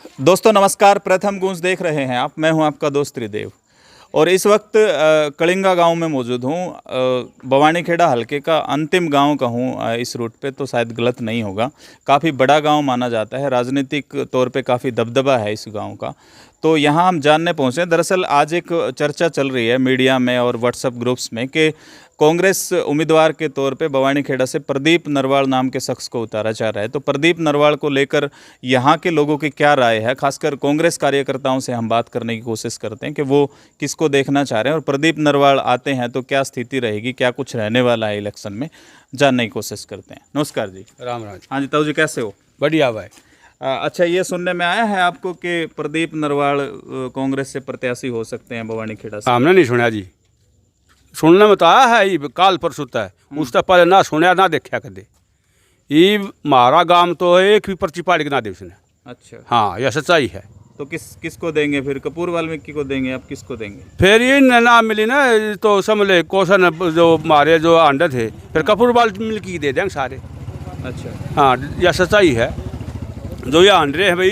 दोस्तों नमस्कार, प्रथम गूंज देख रहे हैं आप। मैं हूं आपका दोस्त त्रिदेव और इस वक्त कलिंगा गांव में मौजूद हूं। बवानीखेड़ा हलके का अंतिम गांव कहूं इस रूट पे तो शायद गलत नहीं होगा। काफ़ी बड़ा गांव माना जाता है, राजनीतिक तौर पे काफ़ी दबदबा है इस गांव का। तो यहां हम जानने पहुंचे। दरअसल आज एक चर्चा चल रही है मीडिया में और व्हाट्सएप ग्रुप्स में कि कांग्रेस उम्मीदवार के तौर पे बवानीखेड़ा से प्रदीप नरवाल नाम के शख्स को उतारा जा रहा है। तो प्रदीप नरवाल को लेकर यहाँ के लोगों की क्या राय है, खासकर कांग्रेस कार्यकर्ताओं से हम बात करने की कोशिश करते हैं कि वो किसको देखना चाह रहे हैं और प्रदीप नरवाल आते हैं तो क्या स्थिति रहेगी, क्या कुछ रहने वाला है इलेक्शन में, जानने की कोशिश करते हैं। नमस्कार जी। राम राम। हाँ जी, ताऊ जी कैसे हो? बढ़िया भाई। अच्छा, ये सुनने में आया है आपको कि प्रदीप नरवाल कांग्रेस से प्रत्याशी हो सकते हैं बवानीखेड़ा से? हमने नहीं सुना जी। सुनने में तो आया है, ये काल परसों है, उससे पहले ना सुनया ना देखा कदे। ये हमारा गांव तो एक भी पर्ची पाड़ी के ना दे उसने। अच्छा, हाँ, यह सच्चाई है। तो किसको देंगे फिर? कपूर वाल्मीकि को देंगे? आप किसको देंगे? फिर ये ना मिली ना तो समझ ले क्वेश्चन जो हमारे जो अंडे थे, फिर कपूर वाल्मीकि की दे देंगे सारे। अच्छा, हाँ, यह सच्चाई है। जो ये अंडे हैं भाई,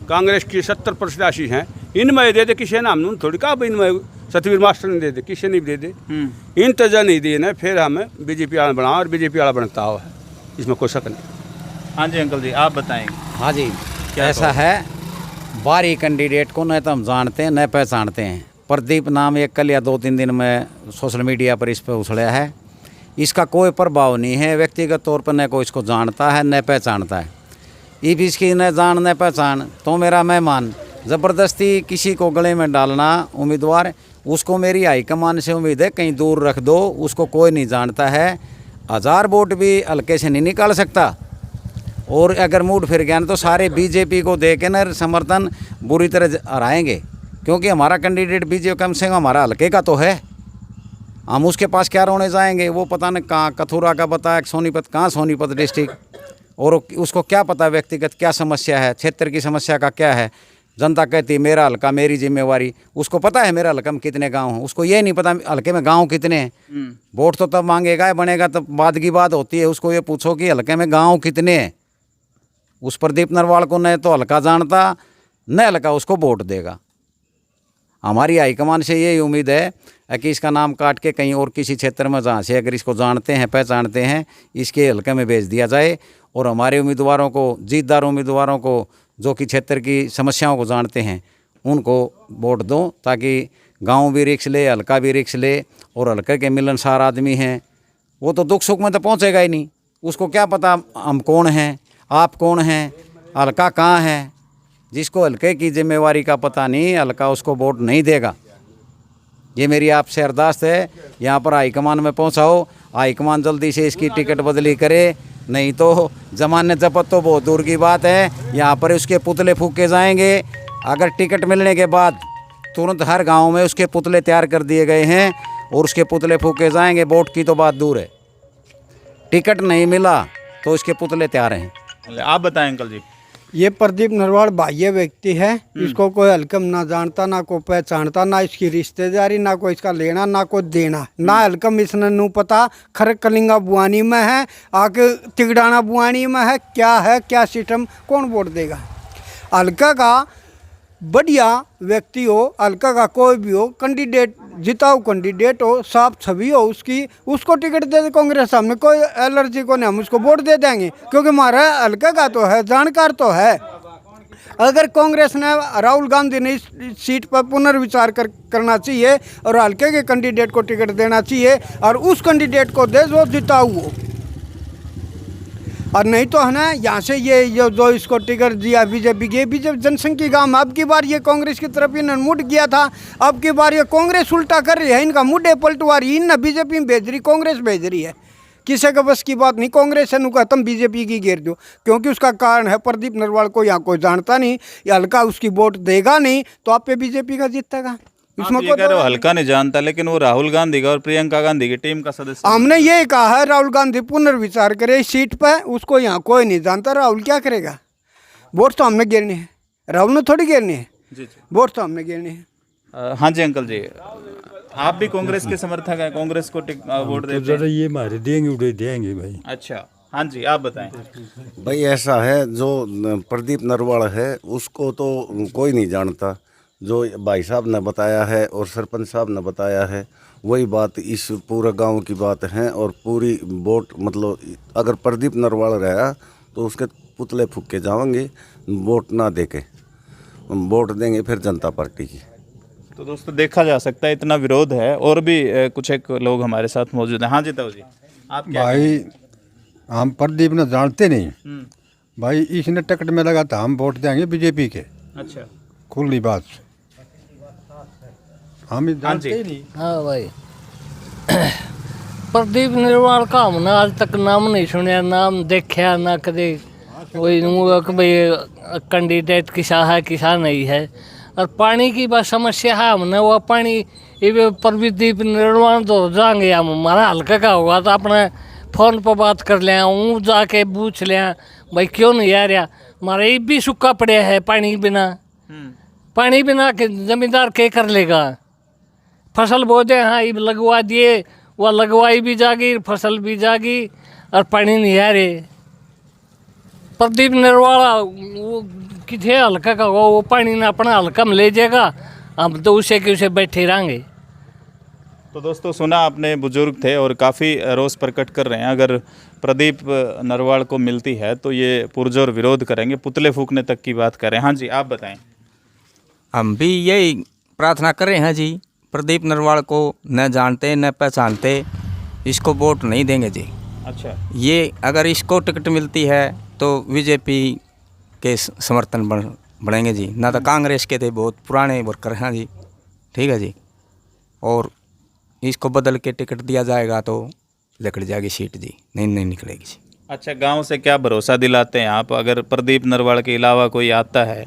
कांग्रेस की 70 प्रत्याशी हैं, इनमें दे दे किसी ने, हम थोड़ी कहा भाई इनमें सतवीर मास्टर ने दे दे, किसी ने भी दे दे। इन तजा नहीं दिए ना, फिर हमें बीजेपी वाला बना और बीजेपी वाला बनता हुआ है, इसमें कोई शक नहीं। हाँ जी अंकल जी, आप बताएंगे। हाँ जी, ऐसा है। बारी कैंडिडेट को न तो हम जानते हैं न पहचानते हैं। प्रदीप नाम एक कल या 2-3 दिन में सोशल मीडिया पर इस पर उछड़ा है। इसका कोई प्रभाव नहीं है, व्यक्तिगत तौर पर न कोई इसको जानता है न पहचानता है। इब इसकी न जान न पहचान तो मेरा मेहमान, ज़बरदस्ती किसी को गले में डालना उम्मीदवार, उसको मेरी हाईकमान से उम्मीद है कहीं दूर रख दो। उसको कोई नहीं जानता है, 1000 वोट भी हल्के से नहीं निकाल सकता। और अगर मूड फिर गया ना तो सारे बीजेपी को दे के न समर्थन बुरी तरह हराएंगे, क्योंकि हमारा कैंडिडेट बीजेपी कम से कम हमारा हल्के का तो है। हम उसके पास क्या रोने जाएंगे? वो पता नहीं कहाँ कथुरा का बताया, सोनीपत कहाँ, सोनीपत डिस्ट्रिक्ट, और उसको क्या पता व्यक्तिगत क्या समस्या है, क्षेत्र की समस्या का क्या है। जनता कहती है मेरा हल्का मेरी जिम्मेवारी। उसको पता है मेरा हल्का में कितने गांव हैं, उसको ये नहीं पता हल्के में गांव कितने हैं। वोट तो तब मांगेगा बनेगा तब बाद की बात होती है। उसको ये पूछो कि हल्के में गांव कितने हैं। उस प्रदीप नरवाल को न तो हल्का जानता न हल्का उसको वोट देगा। हमारी हाईकमान से यही उम्मीद है कि इसका नाम काट के कहीं और किसी क्षेत्र में जहाँ से अगर इसको जानते हैं पहचानते हैं, इसके हल्के में भेज दिया जाए और हमारे उम्मीदवारों को, जीतदार उम्मीदवारों को जो कि क्षेत्र की समस्याओं को जानते हैं, उनको वोट दो, ताकि गांव भी रिक्स ले, हल्का भी रिक्स ले। और हल्के के मिलनसार आदमी हैं, वो तो दुख सुख में तो पहुंचेगा ही नहीं। उसको क्या पता हम कौन हैं, आप कौन हैं, हल्का कहाँ है। जिसको हल्के की जिम्मेवारी का पता नहीं, हल्का उसको वोट नहीं देगा। ये मेरी आपसे अरदास है, यहाँ पर हाईकमान में पहुँचाओ। हाईकमान जल्दी से इसकी टिकट बदली करे, नहीं तो जमाने जपत तो बहुत दूर की बात है। यहाँ पर उसके पुतले फूके जाएंगे। अगर टिकट मिलने के बाद तुरंत हर गांव में उसके पुतले तैयार कर दिए गए हैं और उसके पुतले फूके जाएंगे। वोट की तो बात दूर है, टिकट नहीं मिला तो उसके पुतले तैयार हैं। आप बताएं अंकल जी। ये प्रदीप नरवाल बाह्य व्यक्ति है। इसको कोई हल्कम ना जानता, ना कोई पहचानता, ना इसकी रिश्तेदारी, ना कोई इसका लेना ना कोई देना, ना हल्कम इसने नू पता खर कलिंगा बुआनी में है, आके तिगड़ाना बुआनी में है क्या सिस्टम, कौन वोट देगा। हल्का का बढ़िया व्यक्ति हो, हल्का का कोई भी हो, कैंडिडेट जिताऊ कैंडिडेट हो, साफ छवि हो उसकी, उसको टिकट दे दे कांग्रेस। हमने कोई एलर्जी को नहीं, हम उसको वोट दे देंगे, क्योंकि हमारा हल्का का तो है, जानकार तो है। अगर कांग्रेस ने, राहुल गांधी ने इस सीट पर पुनर्विचार करना चाहिए और हल्के के कैंडिडेट को टिकट देना चाहिए और उस कैंडिडेट को दे जो जिताऊ हो। और नहीं तो है ना, यहाँ से ये जो इसको टिकट दिया बीजेपी की, बीजेपी जनसंख्या गांव में अब की बार ये कांग्रेस की तरफ इन्होंने मुड़ गया था, अब की बार ये कांग्रेस उल्टा कर रही है, इनका मुड्ढे पलटवा रही, इन बीजेपी में भेज रही, कांग्रेस भेज रही है। किसी का बस की बात नहीं, कांग्रेस है नुका तुम बीजेपी की घेर दो, क्योंकि उसका कारण है प्रदीप नरवाल को यहाँ कोई जानता नहीं, या हल्का उसकी वोट देगा नहीं तो आप पे बीजेपी का जीतेगा। इसमें कह रहे हो हल्का नहीं जानता, लेकिन वो राहुल गांधी का और प्रियंका गांधी की टीम का सदस्य। हमने ये कहा है राहुल गांधी पुनर्विचार करे इस सीट पर, उसको यहाँ कोई नहीं जानता। राहुल क्या करेगा? वोट तो हमने गिरनी है, राहुल ने थोड़ी गिरनी है। वोट तो हमने गिरनी है। हाँ जी अंकल जी, आप भी कांग्रेस के समर्थक हैं, कांग्रेस को वोट देते हैं? ये हमारे देंगे उड़े देंगे भाई। अच्छा, हाँ जी, आप बताएं। भाई ऐसा है, जो प्रदीप नरवाल है उसको तो कोई नहीं जानता। जो भाई साहब ने बताया है और सरपंच साहब ने बताया है वही बात इस पूरे गांव की बात है। और पूरी वोट मतलब अगर प्रदीप नरवाल रहा तो उसके पुतले फूक के जाएंगे, वोट ना दे के वोट देंगे फिर जनता पार्टी की। तो दोस्तों देखा जा सकता है इतना विरोध है। और भी कुछ एक लोग हमारे साथ मौजूद हैं। हाँ जी ताऊ जी, आप क्या भाई हम प्रदीप ने जानते नहीं हम्म, भाई, इसने टिकट में लगा था हम वोट देंगे बीजेपी के, अच्छा खुली बात। हम हाँ जानते जी। ही नहीं। हाँ भाई प्रदीप निर्वाल का हमने आज तक नाम नहीं सुना, नाम देखा ना कदे वही कि भाई कैंडिडेट किसा है किसा नहीं है। और पानी की बस समस्या है, हमने वो पानी ये प्रदीप निर्वाल तो जाएंगे हम, हमारा हल्का का होगा तो अपने फ़ोन पर बात कर लें, हूँ जाके पूछ लें भाई क्यों नहीं आ रहा। हमारे ये भी सूखा पड़ा है पानी बिना, पानी बिना के जमींदार क्या कर लेगा। फसल बोते हाँ ये लगवा दिए, वह लगवाई भी जागी, फसल भी जागी और पानी नहीं आ रहे। प्रदीप नरवाला वो किथे हल्का का होगा, वो पानी ना अपना हल्का में ले जाएगा, हम तो उसे के उसे बैठे रहेंगे। तो दोस्तों सुना आपने, बुजुर्ग थे और काफ़ी रोष प्रकट कर रहे हैं। अगर प्रदीप नरवाल को मिलती है तो ये पुरजोर विरोध करेंगे, पुतले फूकने तक की बात करें। हाँ जी, आप बताएं। हम भी यही प्रार्थना कर रहे हैं जी, प्रदीप नरवाल को न जानते न पहचानते, इसको वोट नहीं देंगे जी। अच्छा, ये अगर इसको टिकट मिलती है तो बीजेपी के समर्थन बढ़ेंगे जी, ना तो कांग्रेस के थे, बहुत पुराने वर्कर हैं जी। ठीक है जी, और इसको बदल के टिकट दिया जाएगा तो निकल जाएगी सीट जी, नहीं निकलेगी जी। अच्छा, गांव से क्या भरोसा दिलाते हैं आप? अगर प्रदीप नरवाल के अलावा कोई आता है,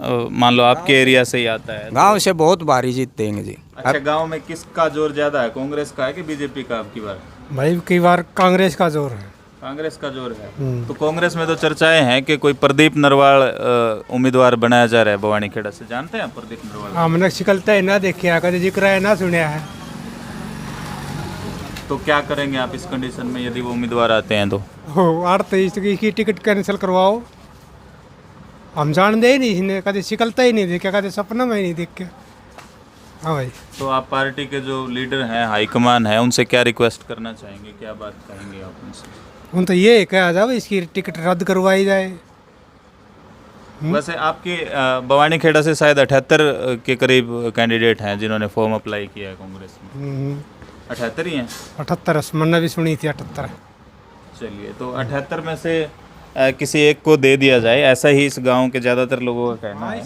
मान लो आपके एरिया से ही आता है, गांव से बहुत भारी जीत देंगे जी। अच्छा, गांव में किसका जोर ज्यादा है, कांग्रेस का है कि बीजेपी का? आपकी बार भाई कई बार कांग्रेस का जोर है। कांग्रेस का जोर है। तो कांग्रेस में तो चर्चाएं हैं कि कोई प्रदीप नरवाल उम्मीदवार बनाया जा रहा है भवानी खेड़ा से। जानते हैं आप प्रदीप नरवाल? हमने शिकलता है ना देखा, कभी जिक्र है ना सुना है। तो क्या करेंगे आप इस कंडीशन में यदि वो उम्मीदवार आते हैं तो? हो अर्थ इसकी टिकट कैंसिल करवाओ। हम जानते ही नहीं, इसने कभी शिकलता ही नहीं देखा, कभी सपना में ही नहीं देख के। हाँ भाई, तो आप पार्टी के जो लीडर हैं, हाईकमान है, उनसे क्या रिक्वेस्ट करना चाहेंगे, क्या बात कहेंगे आप उनसे? उन तो ये कहा जाए इसकी टिकट रद्द करवाई जाए। वैसे आपके भवानी खेड़ा से शायद 78 के करीब कैंडिडेट हैं जिन्होंने फॉर्म अप्लाई किया है कांग्रेस में। 78 ही हैं? 78 मैंने भी सुनी थी 78। चलिए, तो 78 में से किसी एक को दे दिया जाए, ऐसा ही इस गांव के ज़्यादातर लोगों का कहना है।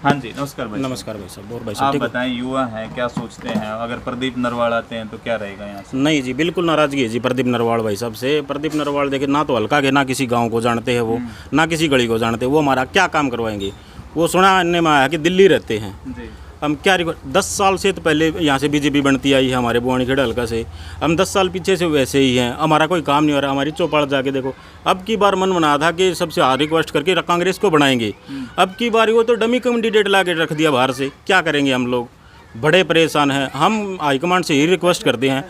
हाँ जी, नमस्कार भाई। नमस्कार भाई साहब। और भाई आप साहब ठीक बताएं, युवा हैं, क्या सोचते हैं अगर प्रदीप नरवाल आते हैं तो क्या रहेगा यहाँ से? नहीं जी, बिल्कुल नाराजगी है जी प्रदीप नरवाल भाई साहब से। प्रदीप नरवाल देखिए ना तो हल्का के, ना किसी गांव को जानते हैं वो, ना किसी गली को जानते। वो हमारा क्या काम करवाएंगे? वो सुनने में आया कि दिल्ली रहते हैं। जी, हम क्या 10 साल से तो पहले यहाँ से बीजेपी बनती आई है हमारे भवानी खेड़ा हल्का से। हम 10 साल पीछे से वैसे ही हैं, हमारा कोई काम नहीं हो रहा। हमारी चौपाल जाके देखो, अब की बार मन बना था कि सबसे हार्ड रिक्वेस्ट करके कांग्रेस को बनाएंगे। अब की बार वो तो डमी कैंडिडेट ला के रख दिया बाहर से। क्या करेंगे हम लोग? बड़े परेशान हैं हम। हाईकमांड से ही रिक्वेस्ट करते हैं,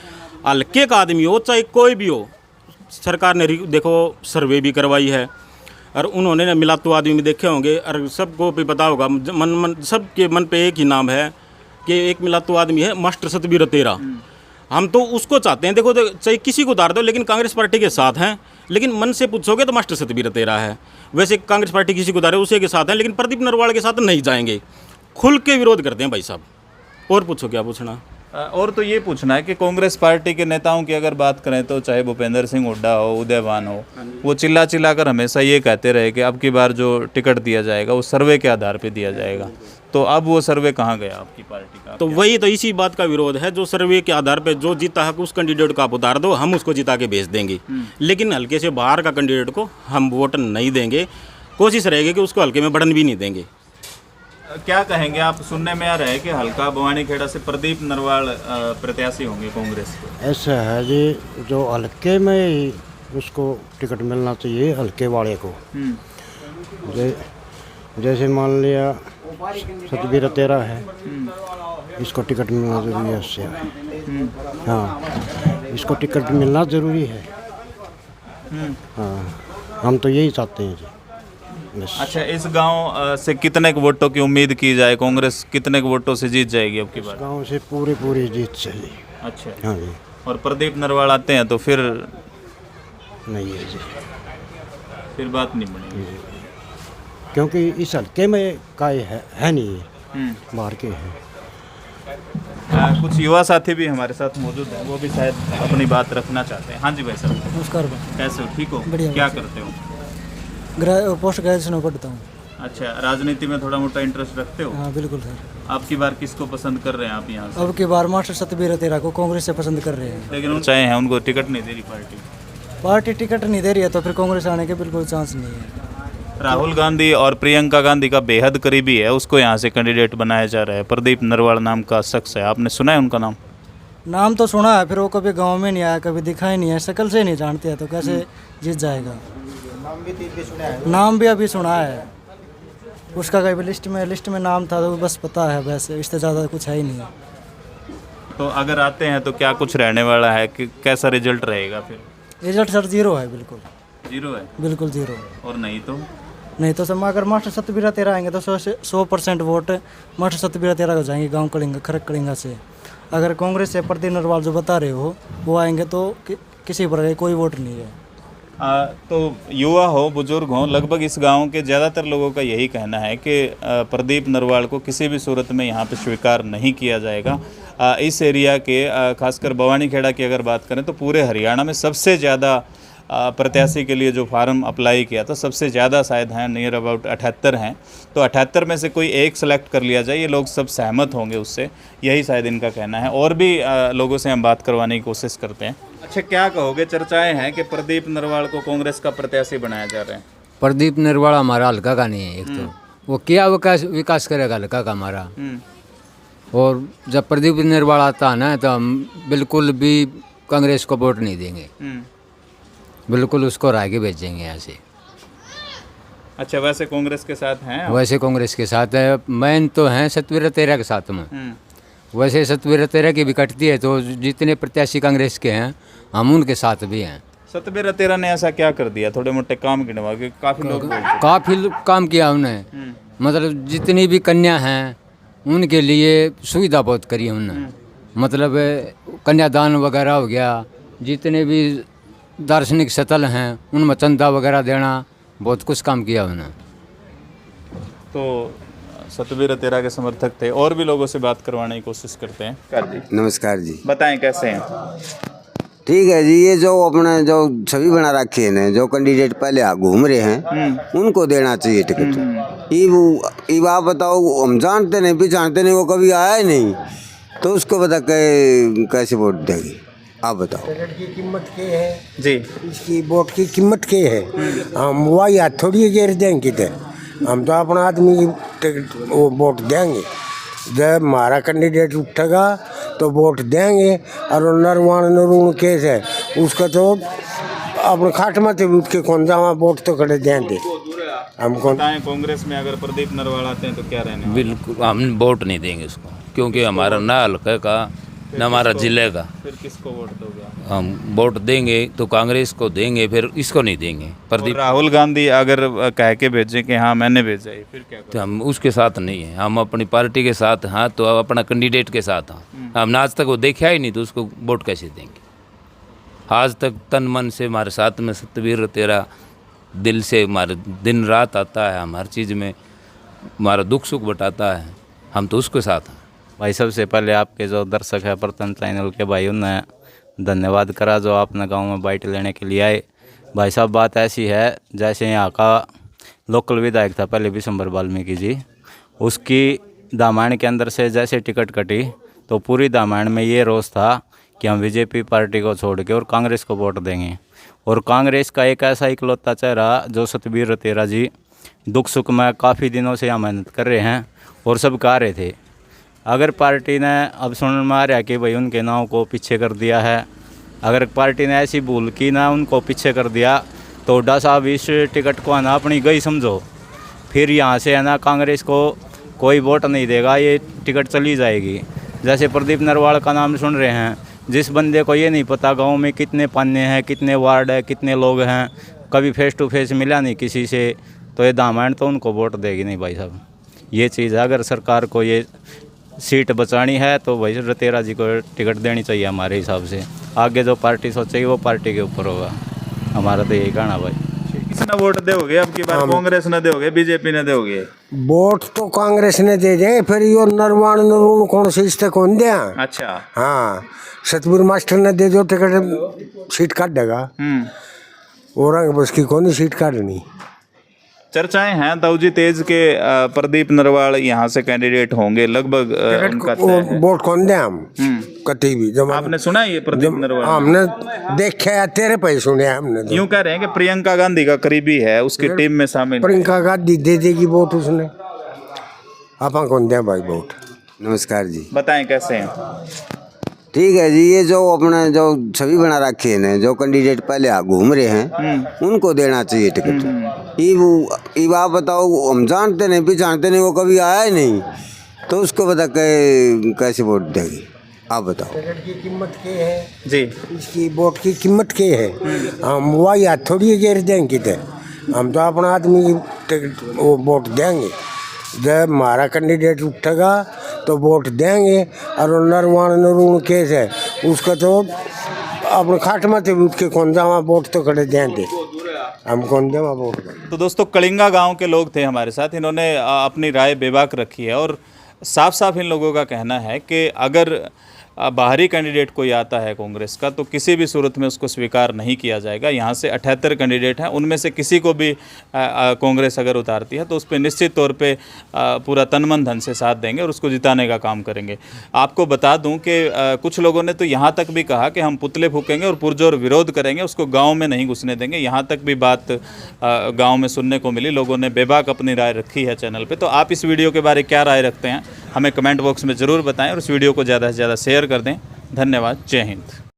हल्के का आदमी हो चाहे कोई भी हो, सरकार ने देखो सर्वे भी करवाई है और उन्होंने ना मिलातू आदमी भी देखे होंगे और सबको भी पता होगा, मन सबके मन पे एक ही नाम है कि एक मिलातू आदमी है मास्टर सतबीर तेरा। हम तो उसको चाहते हैं। देखो चाहे किसी को उतार दो, लेकिन कांग्रेस पार्टी के साथ हैं। लेकिन मन से पूछोगे तो मास्टर सतबीर तेरा है। वैसे कांग्रेस पार्टी किसी को उतारे उसी के साथ है, लेकिन प्रदीप नरवाल के साथ नहीं जाएंगे। खुल के विरोध करते हैं भाई साहब। और पूछो क्या पूछना? और तो ये पूछना है कि कांग्रेस पार्टी के नेताओं की अगर बात करें तो चाहे भूपेंद्र सिंह हुड्डा हो, उदयवान हो, वो चिल्ला कर हमेशा ये कहते रहे कि अब की बार जो टिकट दिया जाएगा वो सर्वे के आधार पे दिया जाएगा। तो अब वो सर्वे कहाँ गया आपकी पार्टी का? तो वही तो इसी बात का विरोध है। जो सर्वे के आधार पे जो जीता है उस कैंडिडेट को आप उतार दो, हम उसको जिता के भेज देंगे। लेकिन हल्के से बाहर का कैंडिडेट को हम वोट नहीं देंगे। कोशिश रहेगी कि उसको हल्के में बढ़न भी नहीं देंगे। क्या कहेंगे आप? सुनने में आ रहा है कि हल्का भवानी खेड़ा से प्रदीप नरवाल प्रत्याशी होंगे कांग्रेस के। ऐसा है जी, जो हल्के में ही उसको टिकट मिलना चाहिए, हल्के वाले को। जैसे मान लिया सतबीर तेरा है, इसको टिकट मिलना जरूरी है उससे। हाँ, इसको टिकट मिलना जरूरी है। हाँ, हम तो यही चाहते हैं जी बस। अच्छा, इस गांव से कितने के वोटों की उम्मीद की जाए? कांग्रेस कितने के वोटों से जीत जाएगी अब की बार? गांव से पूरी जीत चाहिए। अच्छा, हाँ जी, और प्रदीप नरवाल आते हैं तो फिर नहीं है जी, फिर बात नहीं बनेगी। क्योंकि इस हल्के में काय है नहीं है, बाहर के हैं। कुछ युवा साथी भी हमारे साथ मौजूद हैं, वो भी शायद अपनी बात रखना चाहते हैं। हाँ जी भाई साहब, नमस्कार। कैसे हो? ठीक हो? बढ़िया। क्या करते हो? पोस्ट ग्रेजुएशन में पढ़ता हूँ। अच्छा, राजनीति में थोड़ा मोटा इंटरेस्ट रखते हो? हाँ बिल्कुल सर। आपकी बार किसको पसंद कर रहे हैं आप यहाँ से? अब की बार मास्टर सतबीर तेरा को कांग्रेस से पसंद कर रहे हैं। लेकिन चाहे हैं, उनको टिकट नहीं दे रही पार्टी टिकट नहीं दे रही है तो फिर कांग्रेस आने के बिल्कुल चांस नहीं है। राहुल गांधी और प्रियंका गांधी का बेहद करीबी है, उसको यहाँ से कैंडिडेट बनाया जा रहा है। प्रदीप नरवाल नाम का शख्स है, आपने सुना है उनका नाम? नाम तो सुना है, फिर वो कभी गांव में नहीं आया, कभी दिखा ही नहीं है, शक्ल से नहीं जानते हैं, तो कैसे जीत जाएगा? नाम भी अभी सुना है उसका, कभी लिस्ट में नाम था तो बस पता है, वैसे इससे ज़्यादा कुछ है ही नहीं है। तो अगर आते हैं तो क्या कुछ रहने वाला है कि कैसा रिजल्ट रहेगा फिर? रिजल्ट सर 0 है, बिल्कुल 0 है। बिल्कुल 0। और नहीं तो सब अगर मास्टर सतबीर तेरा आएंगे तो 100% वोट मास्टर सतबीर तेरा हो जाएंगे गांव कलिंगा, खरक कलिंगा से। अगर कांग्रेस से प्रदीप नरवाल जो बता रहे हो वो आएंगे तो किसी पर कोई वोट नहीं है। तो युवा हो, बुजुर्ग हो, लगभग इस गांव के ज़्यादातर लोगों का यही कहना है कि प्रदीप नरवाल को किसी भी सूरत में यहाँ पे स्वीकार नहीं किया जाएगा। इस एरिया के खासकर भवानीखेड़ा की अगर बात करें तो पूरे हरियाणा में सबसे ज़्यादा प्रत्याशी के लिए जो फार्म अप्लाई किया था, सबसे ज़्यादा शायद हैं, नियर अबाउट 78 हैं। तो 78 में से कोई एक सेलेक्ट कर लिया जाए, ये लोग सब सहमत होंगे उससे, यही शायद इनका कहना है। और भी लोगों से हम बात करवाने की कोशिश करते हैं। अच्छा, क्या कहोगे? चर्चाएं हैं कि प्रदीप नरवाल को कांग्रेस का प्रत्याशी बनाया जा रहा है। प्रदीप नरवाल हमारा हल्का का नहीं है, एक तो वो क्या विकास करेगा हल्का का हमारा। और जब प्रदीप नरवाल आता है ना तो हम बिल्कुल भी कांग्रेस को वोट नहीं देंगे, बिल्कुल उसको रागे भेजेंगे यहाँ से। अच्छा, वैसे कांग्रेस के साथ हैं? वैसे कांग्रेस के साथ है, मैन तो हैं सतबीर तेरा के साथ में। वैसे सतबीर तेरा की भी कटती है तो जितने प्रत्याशी कांग्रेस के हैं हम उनके साथ भी हैं। सतबीर तेरा ने ऐसा क्या कर दिया? थोड़े मोटे काम गिनवा के काफ़ी लोग काफ़ी काम किया उन्होंने, मतलब जितनी भी कन्या हैं उनके लिए सुविधा बहुत करी है उन्होंने। मतलब कन्यादान वगैरह हो गया, जितने भी दार्शनिक स्थल हैं उनमें चंदा वगैरह देना, बहुत कुछ काम किया उन्होंने। तो सतबीर तेरा के समर्थक थे, और भी लोगों से बात करवाने की कोशिश करते हैं। कर दी। नमस्कार जी, बताएं कैसे हैं? ठीक है जी। ये जो अपने जो छवि बना रखे हैं, जो कैंडिडेट पहले घूम रहे हैं उनको देना चाहिए टिकट। ये आप बताओ, हम जानते नहीं पहचानते नहीं, वो कभी आया ही नहीं, तो उसको बता कैसे वोट देंगे? आप बताओ। टिकट की कीमत क्या है जी? इसकी वोट की कीमत क्या है? हम वही हाथ थोड़ी गेर देंगे किधर, हम तो अपना आदमी की टिकट वो वोट देंगे। जब हमारा कैंडिडेट उठेगा तो वोट देंगे। और नरवाण केस है उसका तो अपने खाटमा से उठ के कौन जावा वोट तो करे देंगे हम कौन। कांग्रेस में अगर प्रदीप नरवाल आते हैं तो क्या रहने? बिल्कुल हम वोट नहीं देंगे उसको, क्योंकि हमारा ना हल्के का न हमारा जिले का। फिर किसको वोट दोगे? हम वोट देंगे तो कांग्रेस को देंगे, फिर इसको नहीं देंगे। प्रदीप राहुल गांधी अगर कह के भेजे कि हाँ मैंने भेजा है, फिर क्या तो हम उसके साथ नहीं हैं, हम अपनी पार्टी के साथ हैं, तो अपना कैंडिडेट के साथ हैं। हमने आज तक वो देखा ही नहीं, तो उसको वोट कैसे देंगे? आज तक तन मन से हमारे साथ में सतबीर तेरा दिल से हमारे दिन रात आता है, हम हर चीज़ में हमारा दुख सुख बटाता है, हम तो उसके साथ हैं। भाई सबसे पहले आपके जो दर्शक है प्रथम चैनल के भाई, उन्हें धन्यवाद करा जो आपने गांव में बाइट लेने के लिए आए। भाई साहब बात ऐसी है, जैसे यहाँ का लोकल विधायक था पहले विशंबर वाल्मीकि जी, उसकी दामायण के अंदर से जैसे टिकट कटी तो पूरी दामायण में ये रोष था कि हम बीजेपी पार्टी को छोड़ के और कांग्रेस को वोट देंगे। और कांग्रेस का एक ऐसा इकलौता चेहरा जो सतबीर तेरा जी दुख सुख में काफ़ी दिनों से यहाँ मेहनत कर रहे हैं और सब कह रहे थे। अगर पार्टी ने अब सुनने में आ रहा कि भाई उनके नाव को पीछे कर दिया है, अगर पार्टी ने ऐसी भूल की ना उनको पीछे कर दिया तो हुड्डा साहब इस टिकट को है ना अपनी गई समझो, फिर यहाँ से है ना कांग्रेस को कोई वोट नहीं देगा, ये टिकट चली जाएगी। जैसे प्रदीप नरवाल का नाम सुन रहे हैं जिस बंदे को ये नहीं पता गांव में कितने पाने हैं, कितने वार्ड है, कितने लोग हैं, कभी फेस टू फेस मिला नहीं किसी से, तो ये दामन तो उनको वोट देगी नहीं भाई साहब। ये चीज़ है, अगर सरकार को ये सीट बचानी है तो भाई रतेरा जी को टिकट देनी चाहिए हमारे हिसाब से। आगे जो पार्टी सोचेगी वो पार्टी के ऊपर होगा, हमारा तो यही कहना भाई। किसने वोट दोगे अब की बार? कांग्रेस ने दोगे, बीजेपी ने दोगे? वोट तो कांग्रेस ने दे दे, फिर यो नरवाण नरून कौन से इस तक कौन दिया। अच्छा, हाँ, सतबीर मास्टर ने दे दो टिकट, सीट काट देगा। औरंग बस की कौन सीट काटनी। चर्चाएं हैं दाऊजी तेज के प्रदीप नरवाल यहाँ से कैंडिडेट होंगे लगभग उनका तय है। वोट कौन दे हम कटी भी जब आपने सुना ये प्रदीप नरवाल? हमने देखा, तेरे पे सुने हमने। यूं कह रहे हैं कि प्रियंका गांधी का करीबी है, उसकी टीम में शामिल। प्रियंका गांधी दे देगी वोट उसने, आप कौन दे भाई वोट। नमस्कार जी, बताएं कैसे हैं? ठीक है जी। ये जो अपने जो छवि बना रखे हैं, जो कैंडिडेट पहले घूम रहे हैं, उनको देना चाहिए टिकट। ये आप बताओ, हम जानते नहीं पहचानते नहीं, वो कभी आया ही नहीं, तो उसको बता कैसे वोट देगी, आप बताओ। टिकट की कीमत क्या है जी? इसकी वोट की कीमत क्या है? हम वही याद थोड़ी देर देंगे, तो हम तो अपना आदमी की टिकट वो वोट देंगे। जब हमारा कैंडिडेट उठेगा तो वोट देंगे, और नरवाण नरून केस है उसका तो अपने खाटमा से उठ के कौन जावा वोट तो खड़े देंगे, हम कौन देवा वोट। तो दोस्तों, कलिंगा गांव के लोग थे हमारे साथ, इन्होंने अपनी राय बेबाक रखी है और साफ साफ इन लोगों का कहना है कि अगर बाहरी कैंडिडेट कोई आता है कांग्रेस का तो किसी भी सूरत में उसको स्वीकार नहीं किया जाएगा। यहाँ से 78 कैंडिडेट हैं, उनमें से किसी को भी कांग्रेस अगर उतारती है तो उस पर निश्चित तौर पे पूरा तन मन धन से साथ देंगे और उसको जिताने का काम करेंगे। आपको बता दूं कि कुछ लोगों ने तो यहाँ तक भी कहा कि हम पुतले फूकेंगे और पुरजोर विरोध करेंगे, उसको गाँव में नहीं घुसने देंगे। यहाँ तक भी बात गाँव में सुनने को मिली, लोगों ने बेबाक अपनी राय रखी है चैनल पर। तो आप इस वीडियो के बारे क्या राय रखते हैं हमें कमेंट बॉक्स में ज़रूर बताएं और इस वीडियो को ज़्यादा से ज़्यादा शेयर कर दें। धन्यवाद, जय हिंद।